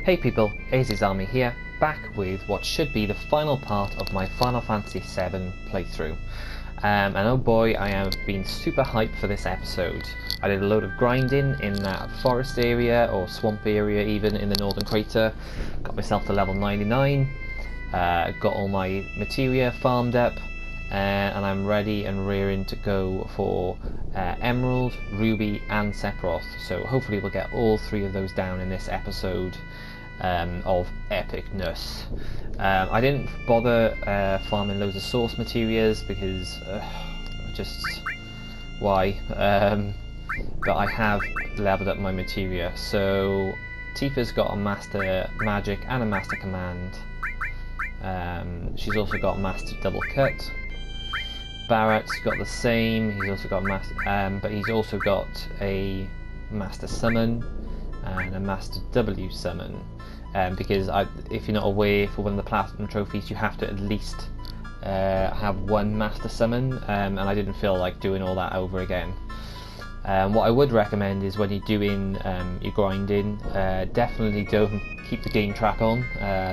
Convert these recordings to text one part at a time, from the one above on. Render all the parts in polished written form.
Hey people, Az's Army here, back with what should be the final part of my Final Fantasy VII playthrough. And oh boy, I have been super hyped for this episode. I did a load of grinding in that forest area, or swamp area even, in the Northern Crater. Got myself to level 99, got all my materia farmed up, and I'm ready and rearing to go for Emerald, Ruby and Sephiroth. So hopefully we'll get all three of those down in this episode of epicness. I didn't bother farming loads of source materials because just why, but I have leveled up my materia. So Tifa's got a Master Magic and a Master Command. She's also got Master Double Cut. Barrett's got the same. He's also got Master, but he's also got a Master Summon and a Master W Summon. Because if you're not aware, for one of the Platinum Trophies you have to at least have one Master Summon, and I didn't feel like doing all that over again. What I would recommend is when you're doing your grinding, definitely don't keep the game track on,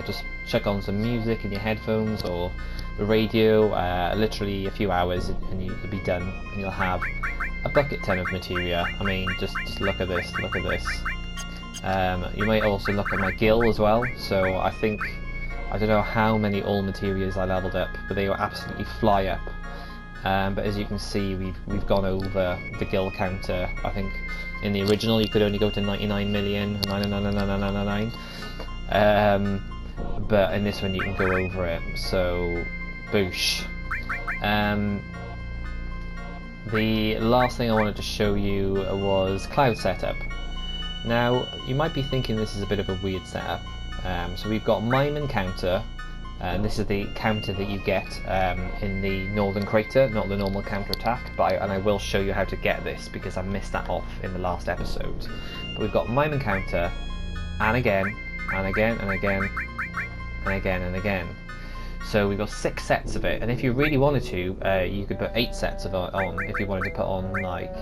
just chuck on some music in your headphones or the radio, literally a few hours and you'll be done, and you'll have a bucket ton of materia. I mean, just look at this, look at this. You might also look at my gil as well, so I don't know how many all materials I leveled up, but they will absolutely fly up. But as you can see, we've gone over the gil counter. I think in the original you could only go to 99,999,999, but in this one you can go over it, so boosh. The last thing I wanted to show you was Cloud setup. Now, you might be thinking this is a bit of a weird setup. So we've got Mime and Counter, and this is the counter that you get in the Northern Crater, not the normal counter attack, but I will show you how to get this because I missed that off in the last episode. But we've got Mime and Counter, and again, and again, and again, and again, and again. So we've got 6 sets of it, and if you really wanted to, you could put 8 sets of it on, if you wanted to put on, like,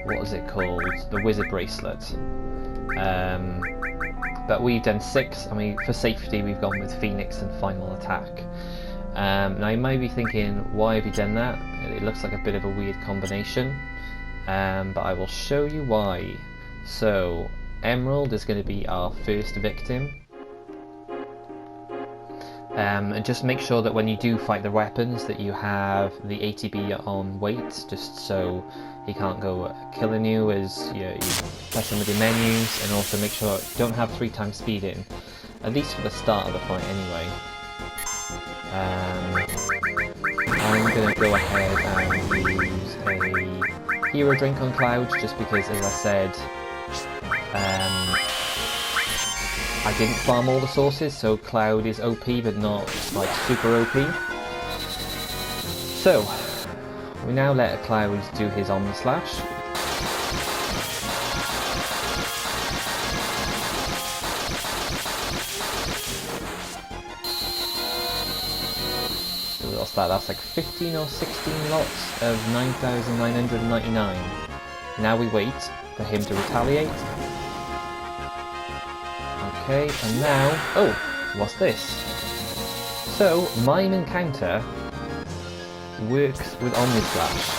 what was it called? The Wizard Bracelet. But we've done 6. I mean, for safety, we've gone with Phoenix and Final Attack. Now you might be thinking, why have you done that? It looks like a bit of a weird combination, but I will show you why. So, Emerald is going to be our first victim. And just make sure that when you do fight the weapons that you have the ATB on weight, just so he can't go killing you as you press him with your menus, and also make sure you don't have 3 times speed in, at least for the start of the fight anyway. I'm going to go ahead and use a hero drink on Cloud, just because, as I said, I didn't farm all the sources, so Cloud is OP but not like super OP. So, we now let Cloud do his Omni Slash. So what's that? That's like 15 or 16 lots of 9,999. Now we wait for him to retaliate. Okay, and now, oh, what's this? So, Mime and Counter works with Omni Slash,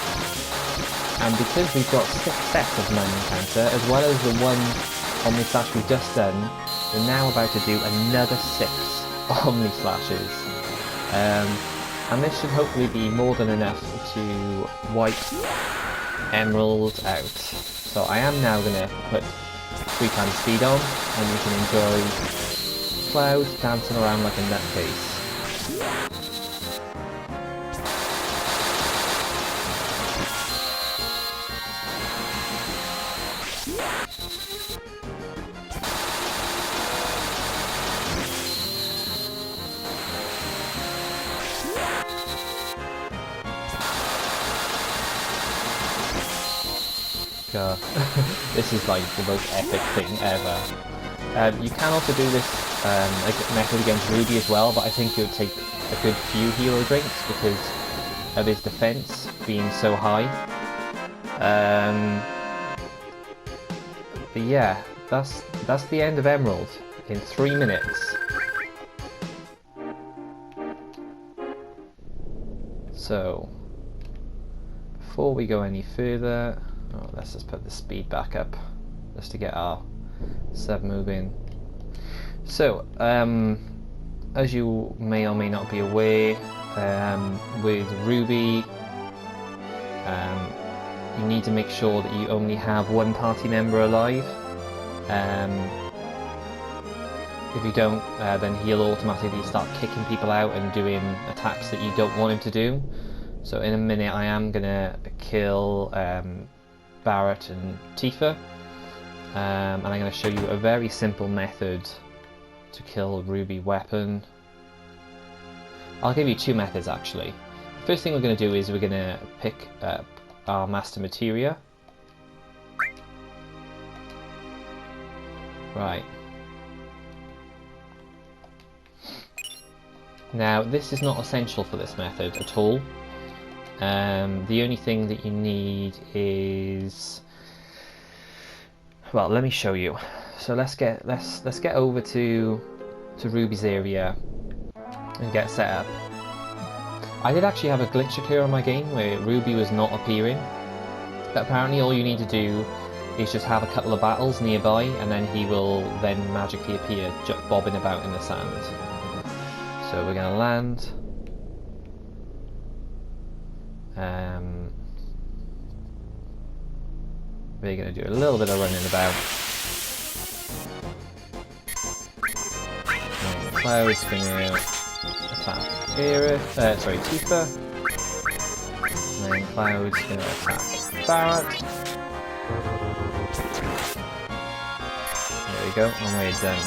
and because we've got 6 sets of Mime and Counter, as well as the 1 Omni Slash we've just done, we're now about to do another 6 Omni Slashes, and this should hopefully be more than enough to wipe Emerald out. So I am now going to put 3 times speed on, and you can enjoy Cloud dancing around like a nutcase. God, this is like the most epic thing ever. You can also do this method against Ruby as well, but I think it would take a good few hero drinks because of his defense being so high. But yeah, that's the end of Emerald in 3 minutes. So before we go any further, let's just put the speed back up just to get our sub moving. So as you may or may not be aware, with Ruby, you need to make sure that you only have one party member alive. If you don't, then he'll automatically start kicking people out and doing attacks that you don't want him to do. So in a minute I am going to kill Barrett and Tifa, and I'm going to show you a very simple method to kill Ruby weapon. I'll give you 2 methods actually. The first thing we're going to do is we're going to pick our master materia. Right. Now this is not essential for this method at all. The only thing that you need is, well, let me show you. So let's get over to Ruby's area and get set up. I did actually have a glitch occur on my game where Ruby was not appearing, but apparently all you need to do is just have a couple of battles nearby and then he will then magically appear bobbing about in the sand. So we're going to land. We're going to do a little bit of running about. And Cloud's going to attack Tifa. And then Cloud's going to attack Barrett. There we go, and we're done.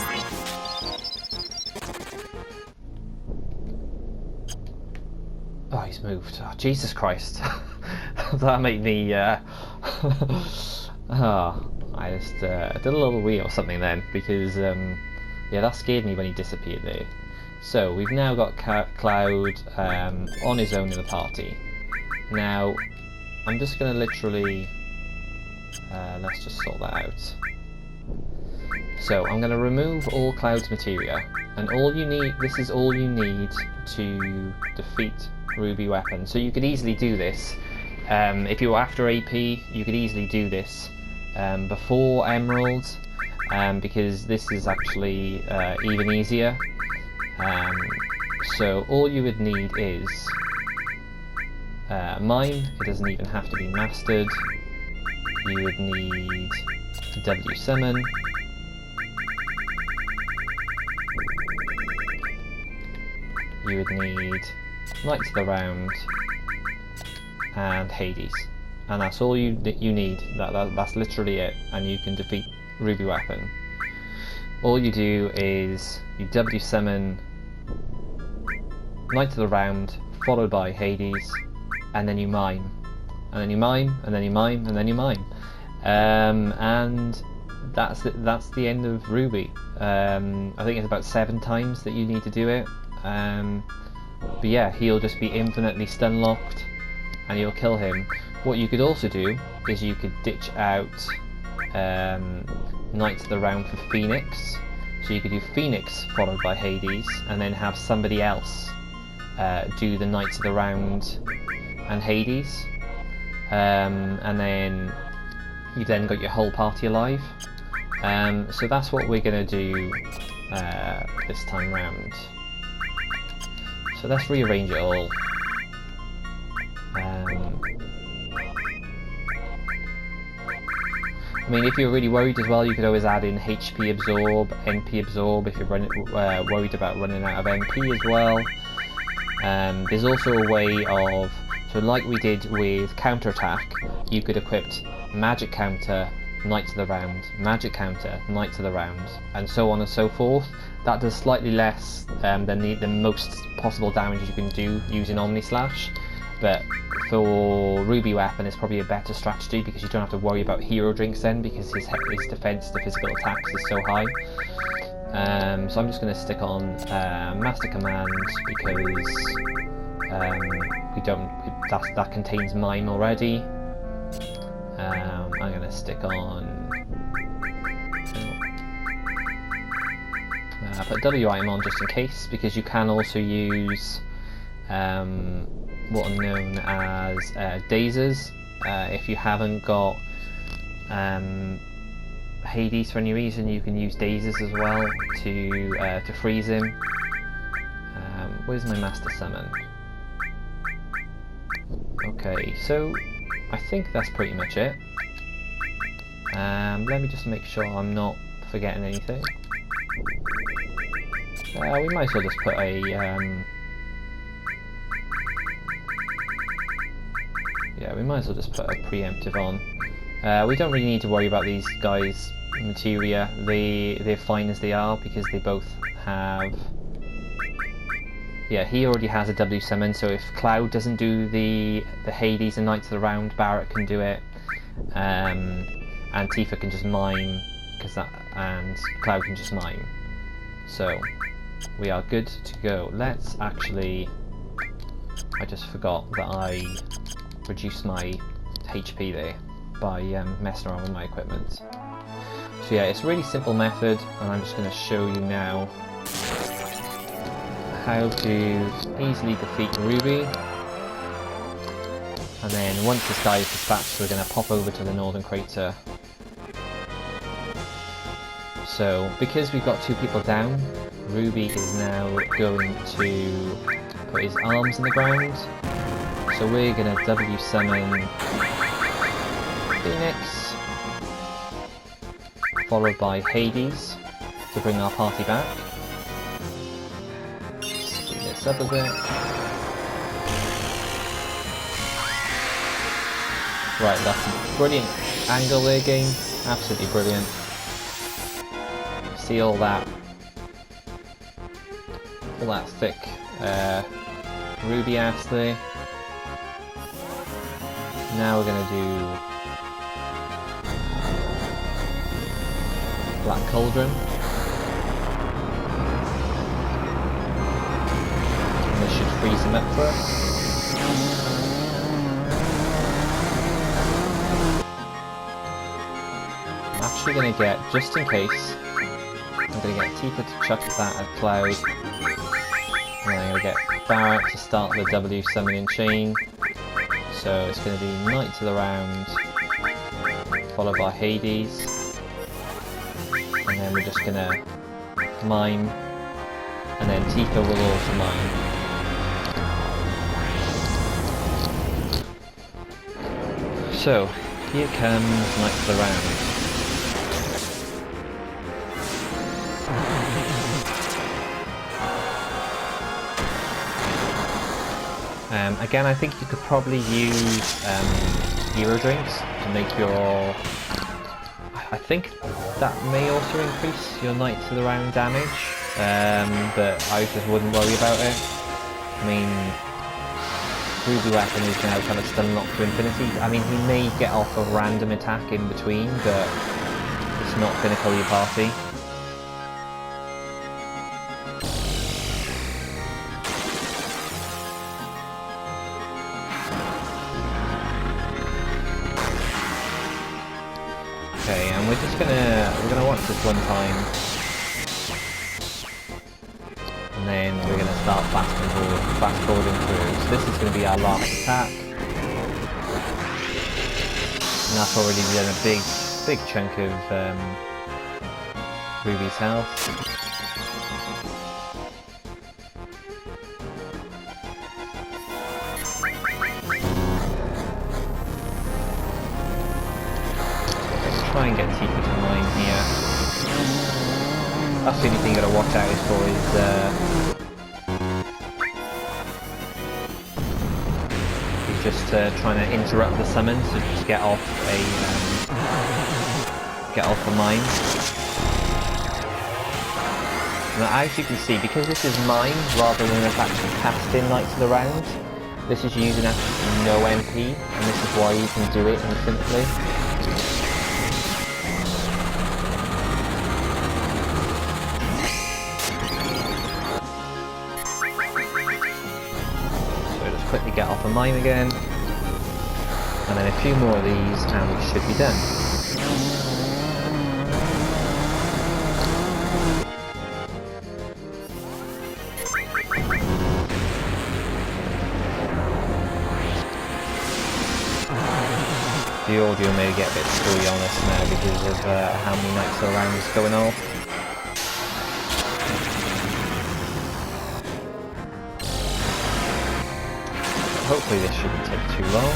Oh, he's moved. Oh, Jesus Christ. That made me, I just did a little wee or something then, because, yeah, that scared me when he disappeared there. So, we've now got Cloud on his own in the party. Now, I'm just going to literally, let's just sort that out. So, I'm going to remove all Cloud's materia, and all you need, this is all you need to defeat Ruby weapon. So you could easily do this, if you're after AP, you could easily do this before Emerald, because this is actually even easier. So all you would need is Mime. It doesn't even have to be mastered. You would need W Summon. You would need Knights of the Round and Hades, and that's all you need. That's literally it, and you can defeat Ruby weapon. All you do is you W summon Knights of the Round, followed by Hades, and then you mime, and then you mime, and then you mime, and then you mime, and that's the end of Ruby. I think it's about 7 times that you need to do it. But yeah, he'll just be infinitely stun locked and you'll kill him. What you could also do is you could ditch out Knights of the Round for Phoenix. So you could do Phoenix followed by Hades and then have somebody else do the Knights of the Round and Hades. And then you've then got your whole party alive. So that's what we're going to do this time round. So let's rearrange it all. I mean, if you're really worried as well, you could always add in HP absorb, NP absorb if you're worried about running out of MP as well. There's also a way of, so like we did with counterattack, you could equip magic counter, Knights of the Round, magic counter, Knights of the Round, and so on and so forth. That does slightly less than the most possible damage you can do using Omni Slash, but for Ruby weapon it's probably a better strategy because you don't have to worry about hero drinks then, because his defense to physical attacks is so high. So I'm just going to stick on Master Command because that contains Mime already. I'm going to stick on put W item on just in case, because you can also use what are known as dazers. If you haven't got Hades for any reason, you can use dazers as well to freeze him. Where's my master summon? Okay, so I think that's pretty much it. Let me just make sure I'm not forgetting anything. We might as well just put a yeah, we might as well just put a preemptive on. We don't really need to worry about these guys' materia. They're fine as they are because they both have. Yeah, he already has a W summon, so if Cloud doesn't do the Hades and Knights of the Round, Barrett can do it, and Tifa can just mime, and Cloud can just mime. So we are good to go. Let's actually. I just forgot that I reduced my HP there by messing around with my equipment. So yeah, it's a really simple method, and I'm just going to show you now how to easily defeat Ruby. And then once this guy is dispatched, we're going to pop over to the Northern Crater. So because we've got 2 people down, Ruby is now going to put his arms in the ground. So we're going to W summon Phoenix, followed by Hades to bring our party back. Speed this up a bit. Right, that's a brilliant angle there, game. Absolutely brilliant. See all that thick Ruby ass there. Now we're going to do Black Cauldron. And this should freeze him up for us. I'm actually going to get, just in case, I'm going to get Tifa to chuck that at Cloud. And then I'm going to get Barrett to start the W summoning chain. So it's going to be Knight to the Round, followed by Hades. And then we're just going to mime. And then Tifa will also mime. So, here comes Knight to the Round. Again, I think you could probably use hero drinks to make your. I think that may also increase your Knight to the Round damage, but I just wouldn't worry about it. I mean, Ruby weapon is now kind of stun locked to infinity. I mean, he may get off a random attack in between, but it's not going to kill your party. Okay, and we're gonna watch this one time, and then we're gonna start fast forwarding through. So this is gonna be our last attack, and that's already done a big chunk of Ruby's health. Try and get Tifa to mine here. That's the only thing you gotta watch out is for he's just trying to interrupt the summon, so just get off the mine. Now, as you can see, because this is mine rather than us actually casting Knights of the Round, this is using actually no MP, and this is why you can do it infinitely. Quickly get off a mine again, and then a few more of these and we should be done. The audio may get a bit screwy on us now because of how many nights around is going on. Hopefully this shouldn't take too long.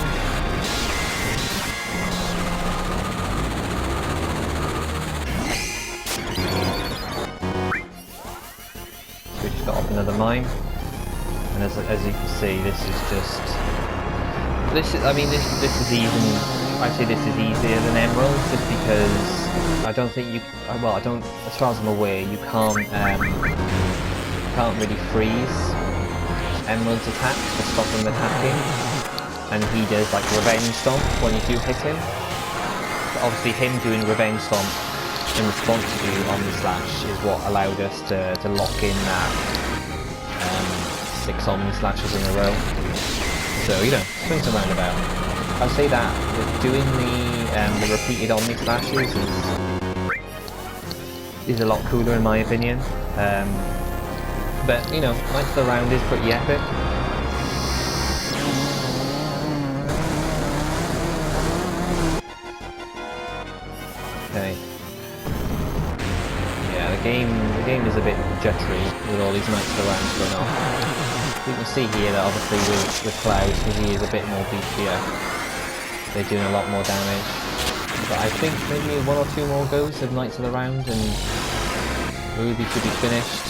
So we just got up another mine, and as you can see, this is just this is even, I'd say this is easier than Emerald, just because I don't think you, well, I don't, as far as I'm aware, you can't really freeze Emerald's attack to stop him attacking, and he does like Revenge Stomp when you do hit him. But obviously him doing Revenge Stomp in response to Omni-Slash is what allowed us to lock in that 6 Omni-Slashes in a row. So, you know, swings and roundabout. I'd say that doing the repeated Omni-Slashes is a lot cooler in my opinion. But, you know, Knights of the Round is pretty epic. Okay. Yeah, the game is a bit judgery with all these Knights of the Round going on. You can see here that obviously with Cloud, because he is a bit more beefier, they're doing a lot more damage. But I think maybe 1 or 2 more goes of Knights of the Round and Ruby should be finished.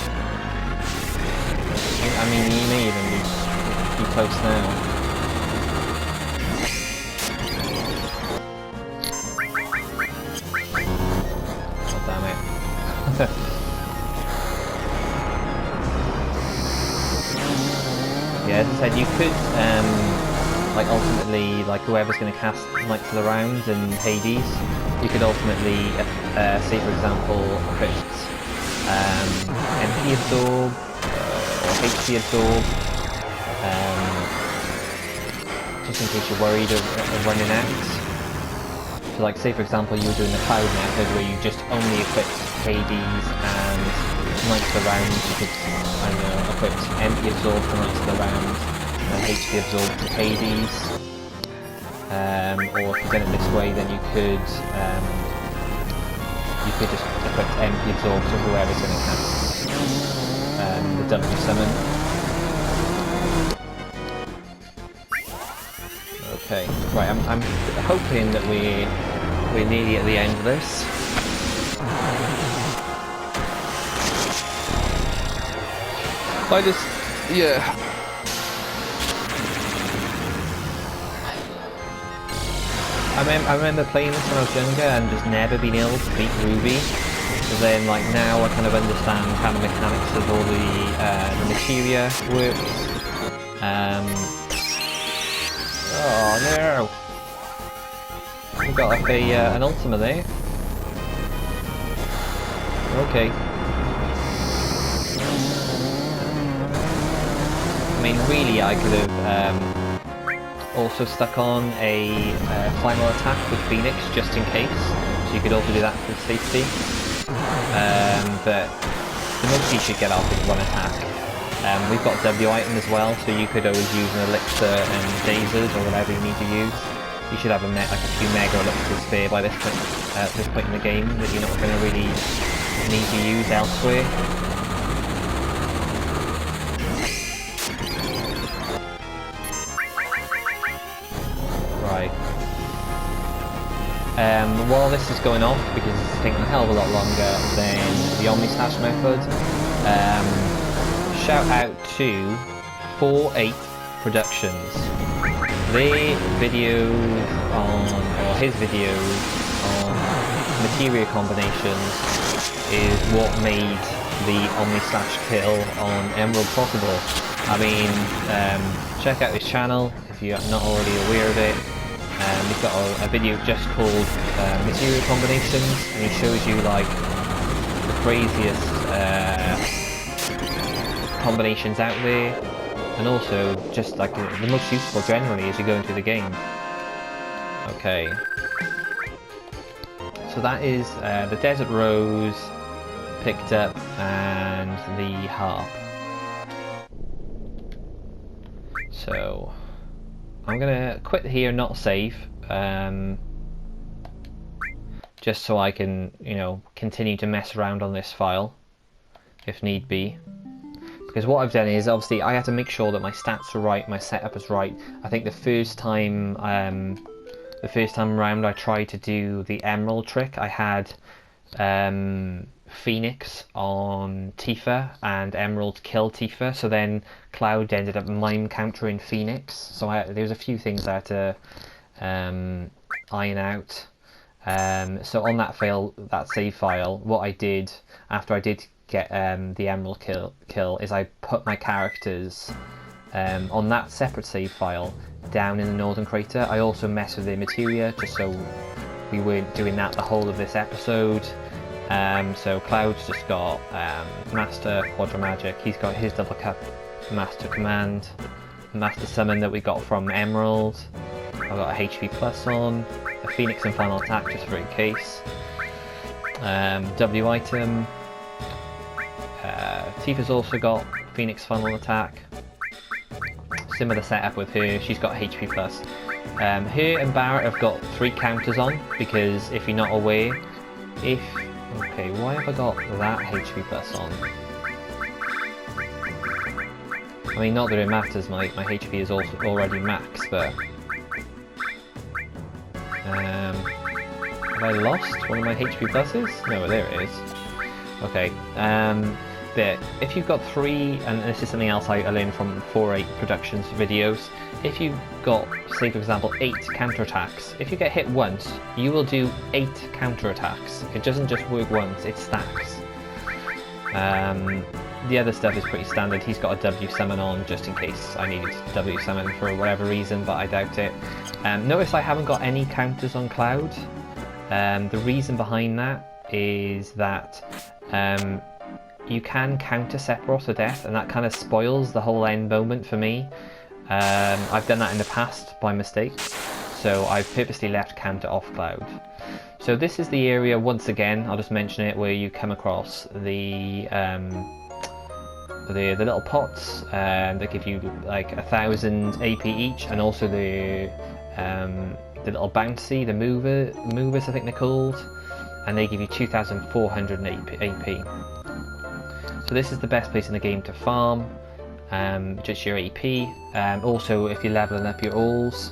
I mean, he may even be close now. Oh, damn it. Yeah, as I said, you could, like, ultimately, like, whoever's going to cast Knights of the Round and Hades, you could ultimately, say, for example, equip MP Absorb, HP Absorb, just in case you're worried of running out. So like say for example you were doing the Cloud method where you just only equipped Hades and Knights of the Round, you could, I don't know, equip MP Absorb to Knights of the Round and HP Absorb to Hades. Or if you've done it this way then you could just equip MP Absorb to whoever's going to cast the W summon. Okay, right. I'm hoping that we're nearly at the end of this. I just, yeah. I remember playing this when I was younger and just never being able to beat Ruby. So then, like, now I kind of understand how the mechanics of all the materia works. Oh no! We got like an Ultima there. Okay. I mean, really, I could have also stuck on a final attack with Phoenix just in case, so you could also do that for safety. But the most you should get off is one attack. We've got W item as well, so you could always use an elixir and dazers or whatever you need to use. You should have like a few mega elixirs spare by this point in the game that you're not going to really need to use elsewhere. Right. While this is going off, because it's taking a hell of a lot longer than the Omni-Slash method, shout out to 48 Productions. Their videos or his videos on materia combinations is what made the Omni-Slash kill on Emerald possible. I mean, check out his channel if you're not already aware of it. He's got a video just called Materia Combinations, and he shows you like the craziest combinations out there, and also just like the most useful generally as you go into the game. Okay, so that is the Desert Rose picked up and the Harp. So I'm gonna quit here, not save, just so I can, you know, continue to mess around on this file if need be. Because what I've done is, obviously, I have to make sure that my stats are right, my setup is right. I think the first time around I tried to do the emerald trick, I had Phoenix on Tifa and Emerald kill Tifa, so then Cloud ended up mime countering Phoenix. So there's a few things I had to iron out. So on that save file, what I did after I did get the Emerald kill is I put my characters on that separate save file down in the Northern Crater. I also messed with the materia just so we weren't doing that the whole of this episode. So Cloud's just got Master Quadra Magic. He's got his double cup Master Command, Master Summon that we got from Emerald. I've got a HP plus on, a Phoenix and Final Attack just for in case. W item. Tifa's also got Phoenix Final Attack. Similar setup with her, she's got HP plus. Her and Barrett have got 3 counters on, because if you're not aware, okay, why have I got that HP plus on? I mean, not that it matters, my HP is also already max, but have I lost one of my HP pluses? No, there it is. Okay, but if you've got 3, and this is something else I learned from 4-8 Productions videos, if you've got, say for example, 8 counterattacks, if you get hit once, you will do 8 counterattacks. It doesn't just work once, it stacks. The other stuff is pretty standard. He's got a W summon on just in case I needed to W summon for whatever reason, but I doubt it. Notice I haven't got any counters on Cloud. The reason behind that is that you can counter Sephiroth to death, and that kind of spoils the whole end moment for me. I've done that in the past by mistake, so I've purposely left counter off Cloud. So this is the area, once again, I'll just mention it, where you come across the little pots that give you like 1,000 AP each, and also the little bouncy, the movers I think they're called, and they give you 2,400 AP. So this is the best place in the game to farm, just your AP. Also, if you're leveling up your alls,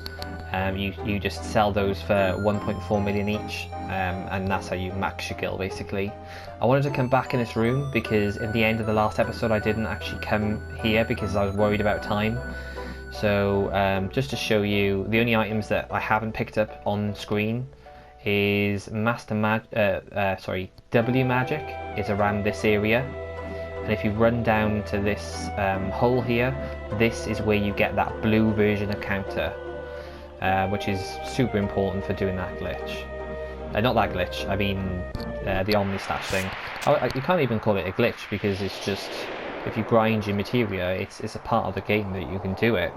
you just sell those for 1.4 million each, and that's how you max your gil basically. I wanted to come back in this room because in the end of the last episode I didn't actually come here because I was worried about time. So just to show you, the only items that I haven't picked up on screen is W Magic is around this area, and if you run down to this hole here, this is where you get that blue version of counter, which is super important for doing that glitch. Not that glitch, I mean the Omni Stash thing. You can't even call it a glitch because it's just, if you grind your materia, it's a part of the game that you can do it.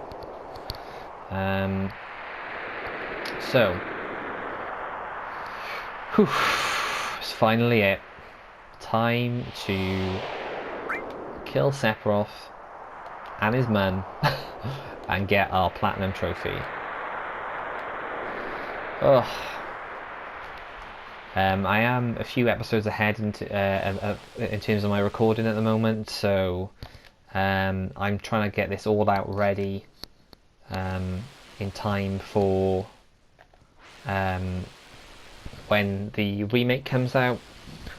So, it's finally it. Time to kill Sephiroth and his man and get our platinum trophy. Ugh. I am a few episodes ahead in terms of my recording at the moment, so I'm trying to get this all out ready in time for when the remake comes out,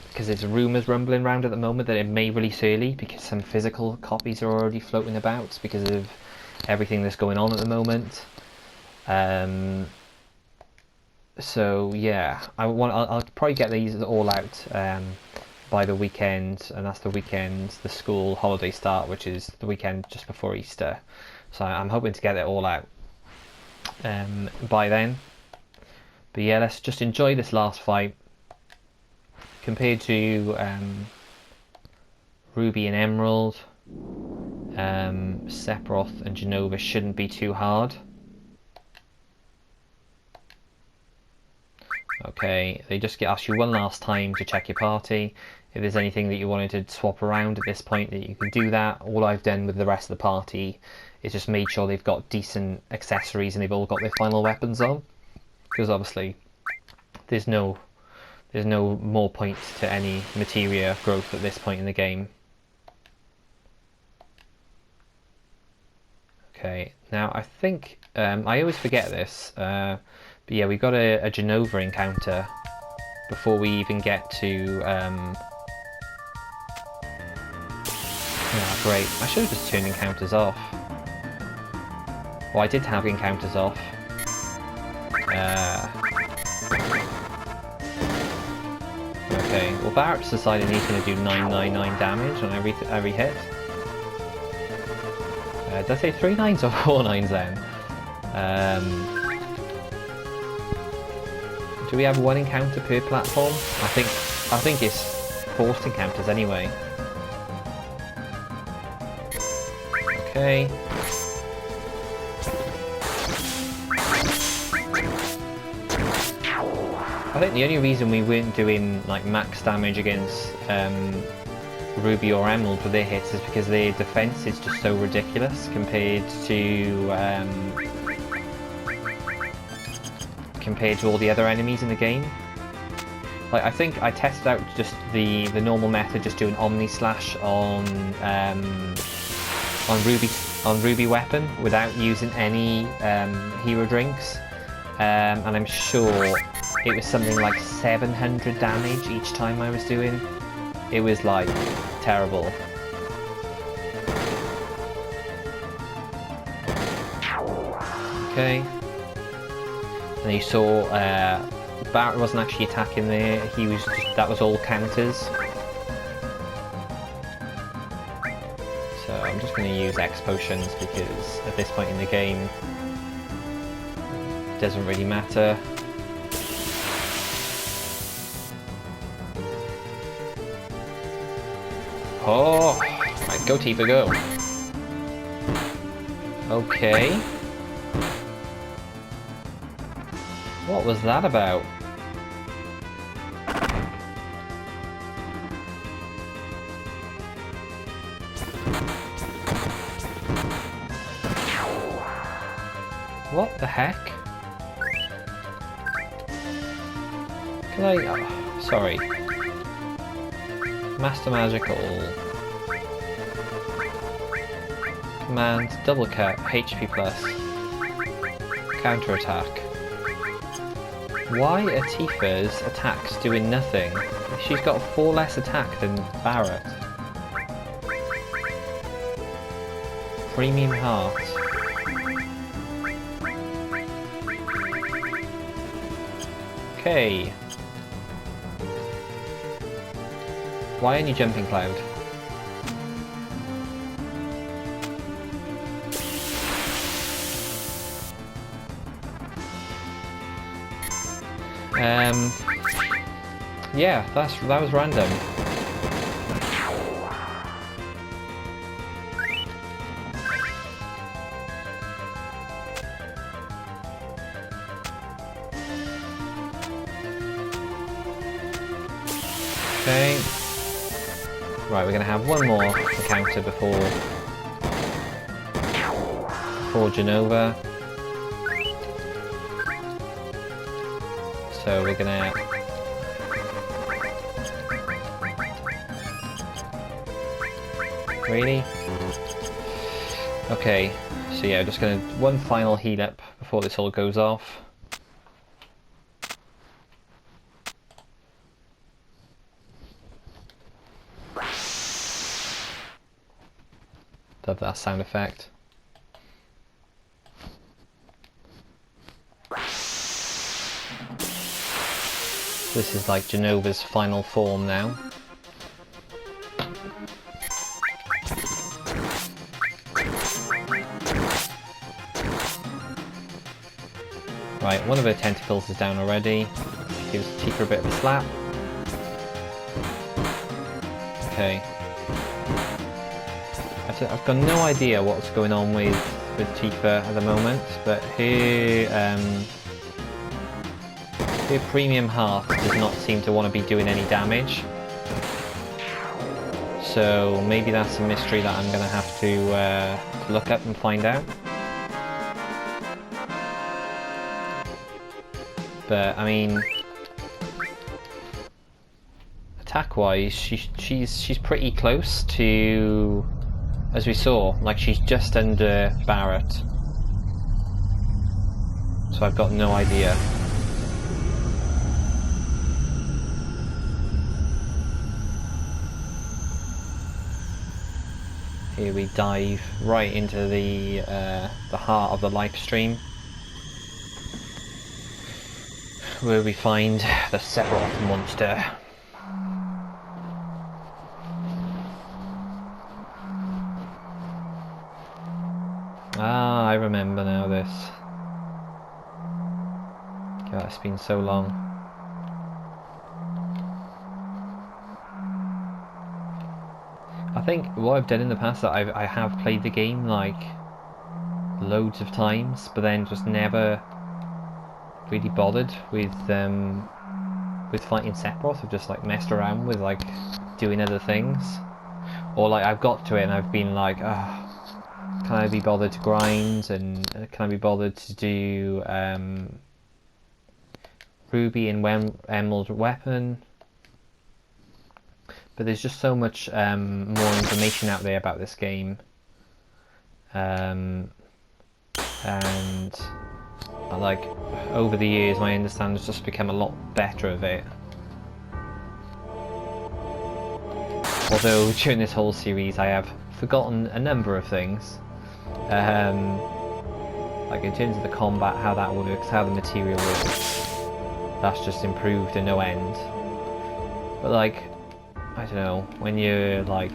because there's rumours rumbling around at the moment that it may release early because some physical copies are already floating about because of everything that's going on at the moment. So yeah, I'll probably get these all out by the weekend, and that's the weekend the school holiday start, which is the weekend just before Easter. So I'm hoping to get it all out by then. But yeah, let's just enjoy this last fight. Compared to Ruby and Emerald, Sephiroth and Genova shouldn't be too hard. Okay, they just ask you one last time to check your party. If there's anything that you wanted to swap around at this point, that you can do that. All I've done with the rest of the party is just made sure they've got decent accessories and they've all got their final weapons on. Because obviously there's no there's no more points to any materia growth at this point in the game. Okay, now I think, I always forget this, but yeah, we got a Jenova encounter before we even get to, great, I should have just turned encounters off. Well, I did have encounters off. Okay, well Barrett's decided he's going to do 999 damage on every hit. Did I say 3 9s or 4 9s then? Do we have 1 encounter per platform? I think it's forced encounters anyway. Okay. I think the only reason we weren't doing like max damage against Ruby or Emerald with their hits is because their defense is just so ridiculous compared to all the other enemies in the game. Like, I think I tested out just the normal method, just doing Omni Slash on Ruby weapon without using any hero drinks, and I'm sure it was something like 700 damage each time I was doing. It was like terrible. Okay. And you saw Barrett wasn't actually attacking there. He was just, that was all counters. So I'm just going to use X potions because at this point in the game it doesn't really matter. Oh, right, go Tifa, go. Okay. What was that about? What the heck? Can I... Oh, sorry. Master Magical. Command, double cut, HP plus. Counter attack. Why are Tifa's attacks doing nothing? She's got 4 less attack than Barrett. Premium Heart. Okay. Why aren't you jumping, Cloud? Yeah, that was random. Okay. Right, we're gonna have one more encounter before Jenova. So we're gonna... Really? Okay, so yeah, just gonna one final heal up before this all goes off. Love that sound effect. This is like Jenova's final form now. Right, one of her tentacles is down already. Gives Tifa a bit of a slap. Okay. I've got no idea what's going on with Tifa at the moment, but her premium heart does not seem to want to be doing any damage. So maybe that's a mystery that I'm going to have to look up and find out. But I mean, attack-wise, she's pretty close to, as we saw, like she's just under Barrett. So I've got no idea. Here we dive right into the heart of the live stream, where we find the Sephiroth monster. Ah, I remember now this. God, it's been so long. I think what I've done in the past, that I have played the game like loads of times, but then just never really bothered with fighting Sephiroth. I've just like messed around with like doing other things, or like I've got to it and I've been like, can I be bothered to grind, and can I be bothered to do Ruby and Emerald weapon? But there's just so much more information out there about this game, and like over the years my understanding's just become a lot better of it. Although during this whole series I have forgotten a number of things, like in terms of the combat, how that works, how the material works, that's just improved to no end. But like, I don't know, when you're like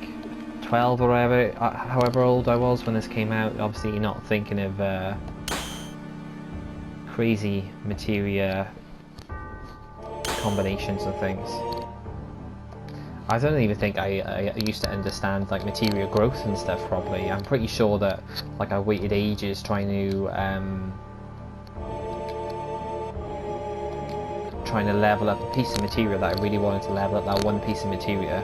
12 or whatever, however old I was when this came out, obviously you're not thinking of crazy materia combinations and things. I don't even think I used to understand like materia growth and stuff properly. I'm pretty sure that like I waited ages trying to level up a piece of materia that I really wanted to level up, that one piece of materia,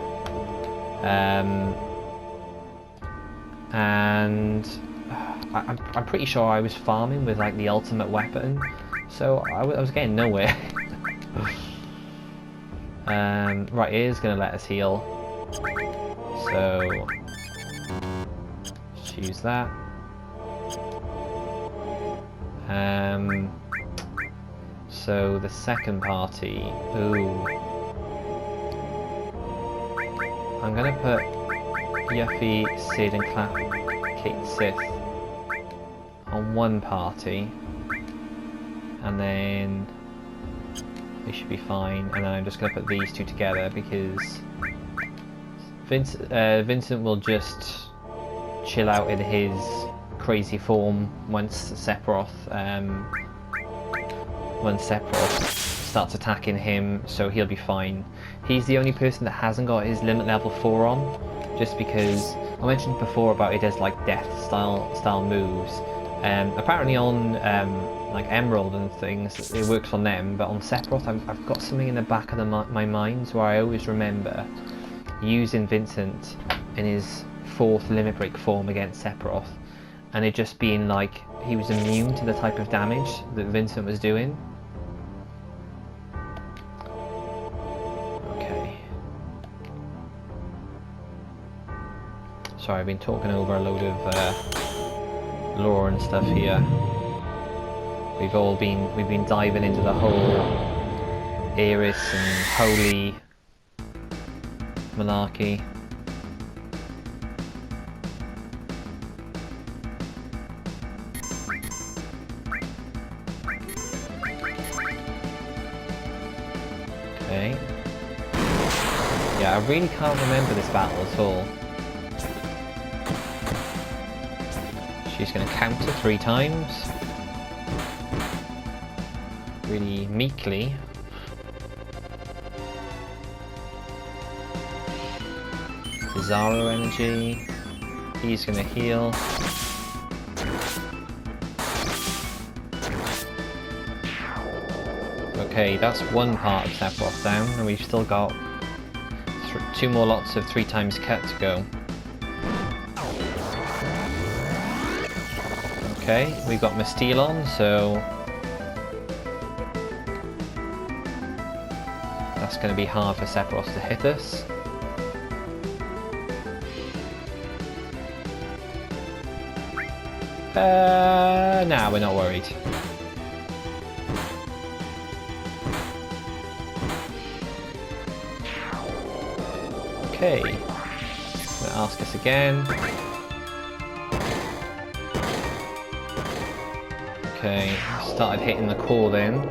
and I'm pretty sure I was farming with like the ultimate weapon, so I was getting nowhere. Right, it is going to let us heal, so let's use that. So the second party, ooh, I'm going to put Yuffie, Sid and Kate Sith on one party, and then they should be fine, and then I'm just going to put these two together because Vincent will just chill out in his crazy form once Sephiroth starts attacking him, so he'll be fine. He's the only person that hasn't got his limit level 4 on, just because I mentioned before about it does like death style moves. Apparently on like Emerald and things, it works on them, but on Sephiroth I've got something in the back of my mind where I always remember using Vincent in his 4th limit break form against Sephiroth, and it just being like he was immune to the type of damage that Vincent was doing. Okay. Sorry, I've been talking over a load of lore and stuff here. We've been diving into the whole Eris and Holy Monarchy. Okay. Yeah, I really can't remember this battle at all. She's going to counter 3 times. Really meekly. Zaro energy. He's going to heal. Okay, that's one part of Sephiroth down, and we've still got 2 more lots of 3 times cut to go. Okay, we've got Misteel on, so that's going to be hard for Sephiroth to hit us. Nah, we're not worried. Okay, gonna ask us again. Okay, started hitting the core then.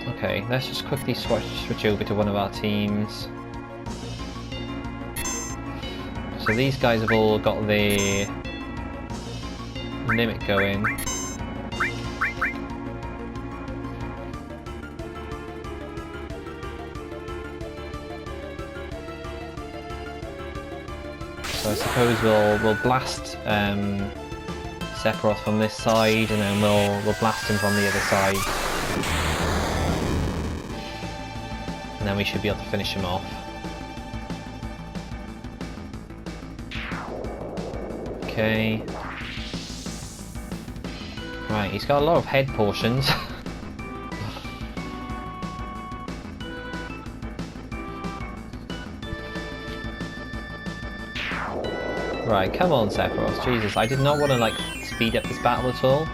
Okay, let's just quickly switch over to one of our teams. So these guys have all got their limit going. So I suppose we'll blast Sephiroth from this side, and then we'll blast him from the other side, and then we should be able to finish him off. Okay. Right, he's got a lot of head portions. Right, come on Sephiroth, Jesus, I did not want to like speed up this battle at all.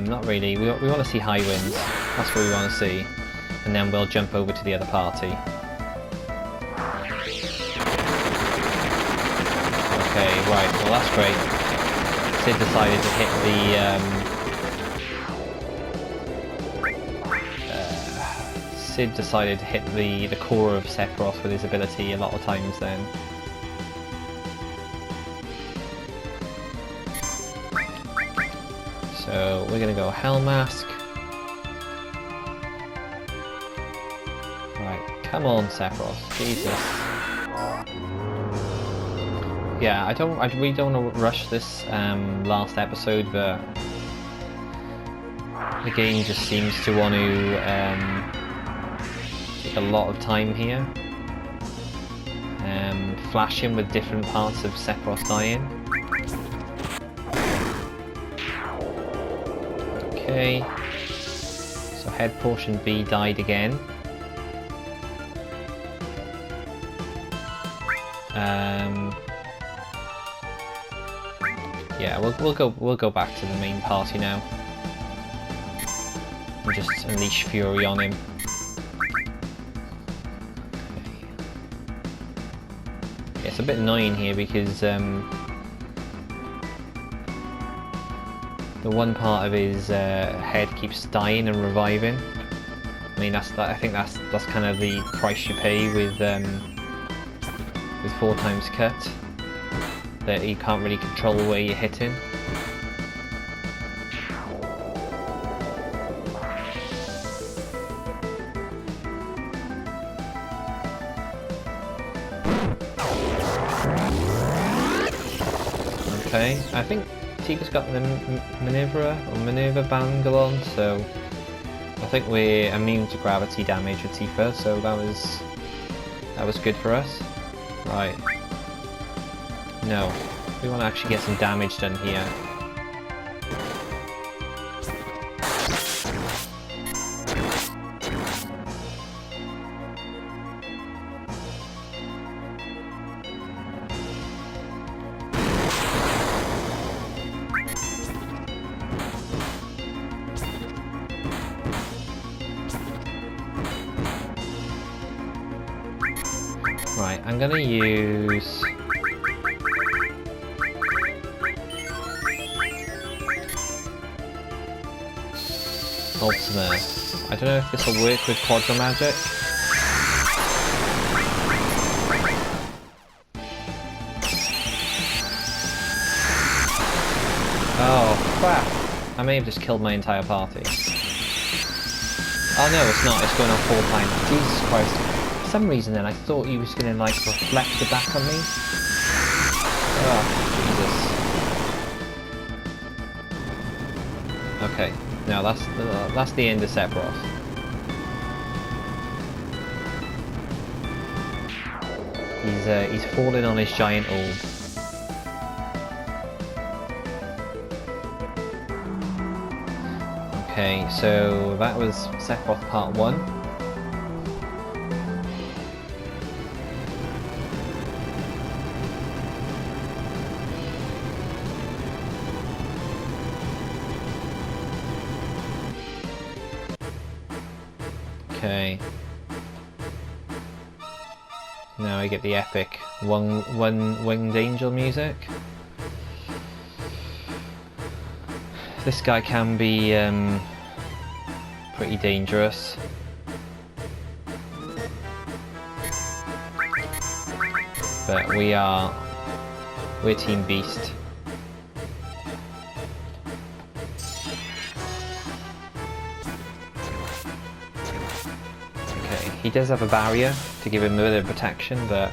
Not really, we want to see high winds, that's what we want to see. And then we'll jump over to the other party. Okay, right, well that's great. Sid decided to hit the core of Sephiroth with his ability a lot of times then. So we're gonna go Hell Mask. Right, come on Sephiroth, Jesus. Yeah, I really don't want to rush this last episode, but the game just seems to want to take a lot of time here. Flash him with different parts of Sephiroth dying. Okay, so head portion B died again. Yeah, we'll go back to the main party now and just unleash fury on him. Okay. Yeah, it's a bit annoying here because the one part of his head keeps dying and reviving. I mean, I think that's kind of the price you pay with 4 times cut. That you can't really control where you're hitting. Okay, I think Tiga's got the maneuver bangle on, so I think we're immune to gravity damage with Tifa, so that was good for us. Right. No, we want to actually get some damage done here. Right, I'm gonna use Ultimate. I don't know if this will work with Quadra Magic. Oh crap! I may have just killed my entire party. Oh no, it's not. It's going on 4 times. Jesus Christ! For some reason, then I thought he was going to like reflect it back on me. Oh Jesus! Okay. Now that's the end of Sephiroth. He's fallen on his giant orb. Okay, so that was Sephiroth Part 1. Okay. Now I get the epic one-winged angel music. This guy can be pretty dangerous. But we're Team Beast. Okay, he does have a barrier to give him a bit of protection, but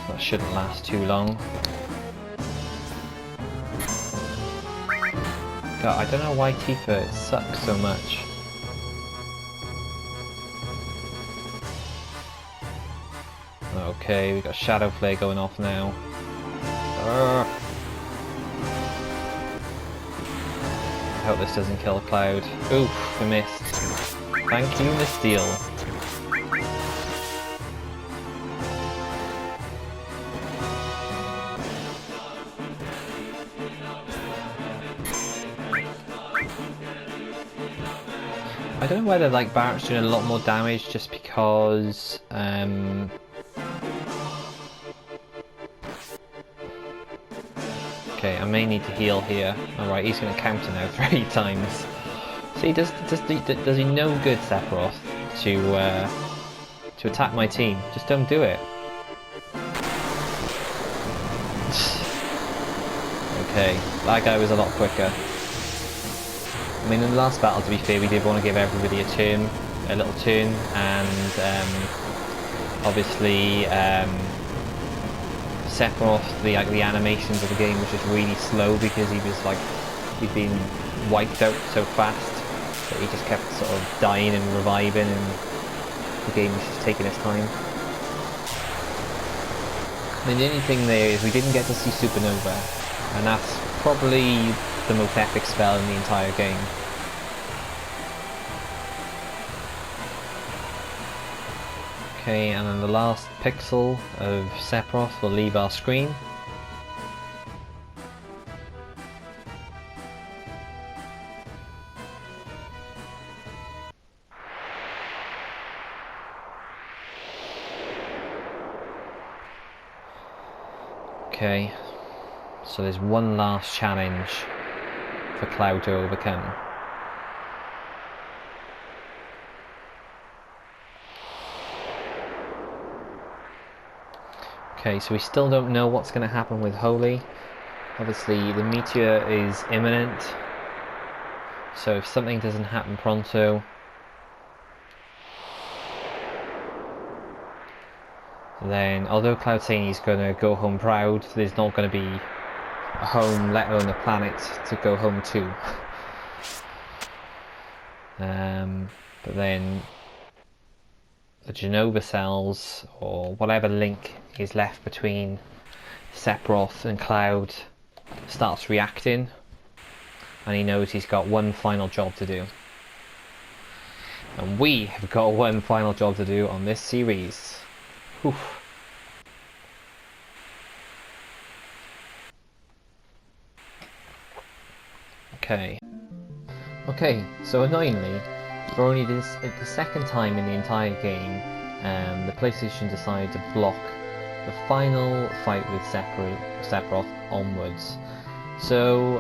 that shouldn't last too long. God, I don't know why Tifa sucks so much. Okay, we've got Shadow Flare going off now. I hope this doesn't kill Cloud. Oof, I missed. Thank you, Miss Steel. I don't know whether like Barrett's doing a lot more damage just because okay, I may need to heal here. Alright, he's going to counter now 3 times. See, does he no good, Sephiroth, to attack my team? Just don't do it. Okay, that guy was a lot quicker. I mean, in the last battle, to be fair, we did want to give everybody a little turn, and obviously Sephiroth, the animations of the game was just really slow because he'd been wiped out so fast that he just kept sort of dying and reviving, and the game was just taking its time. I mean, the only thing there is we didn't get to see Supernova, and that's probably the most epic spell in the entire game. Okay, and then the last pixel of Sephiroth will leave our screen. Okay, so there's one last challenge for Cloud to overcome. Okay, so we still don't know what's going to happen with Holy. Obviously the meteor is imminent, so if something doesn't happen pronto, then although Cloud's saying he's going to go home proud, there's not going to be a home, let alone a planet, to go home to. But then the Genova cells, or whatever link is left between Sephiroth and Cloud, starts reacting, and he knows he's got one final job to do. And we have got one final job to do on this series. Oof. Okay, so annoyingly, for only the second time in the entire game, the PlayStation decided to block the final fight with Sephiroth onwards. So,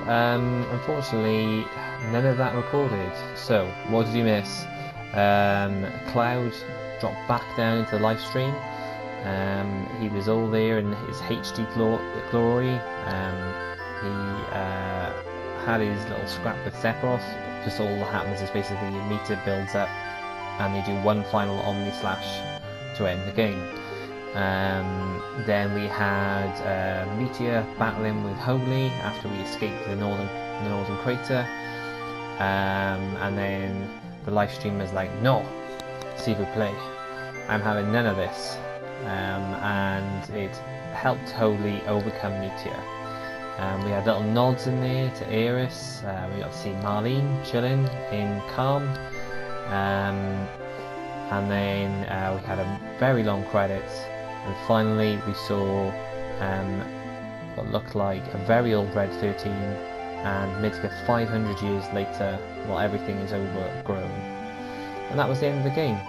unfortunately, none of that recorded. So, what did you miss? Cloud dropped back down into the live stream. He was all there in his HD glory. He had his little scrap with Sephiroth. Just all that happens is basically your meter builds up and they do one final Omni Slash to end the game. Then we had Meteor battling with Holy after we escaped the northern crater, and then the live stream was like, no, s'il vous plaît, I'm having none of this, and it helped Holy overcome Meteor. We had little nods in there to Aeris. We got to see Marlene chilling in Calm. And then we had a very long credits, and finally we saw what looked like a very old Red 13 and Mythica 500 years later while everything is overgrown. And that was the end of the game.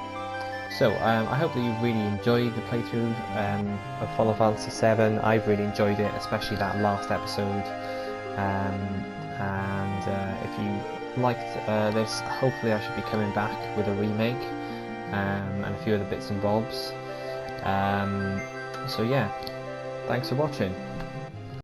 So I hope that you really enjoyed the playthrough of Final Fantasy VII. I've really enjoyed it, especially that last episode. If you liked this, hopefully I should be coming back with a remake and a few other bits and bobs. So yeah, thanks for watching.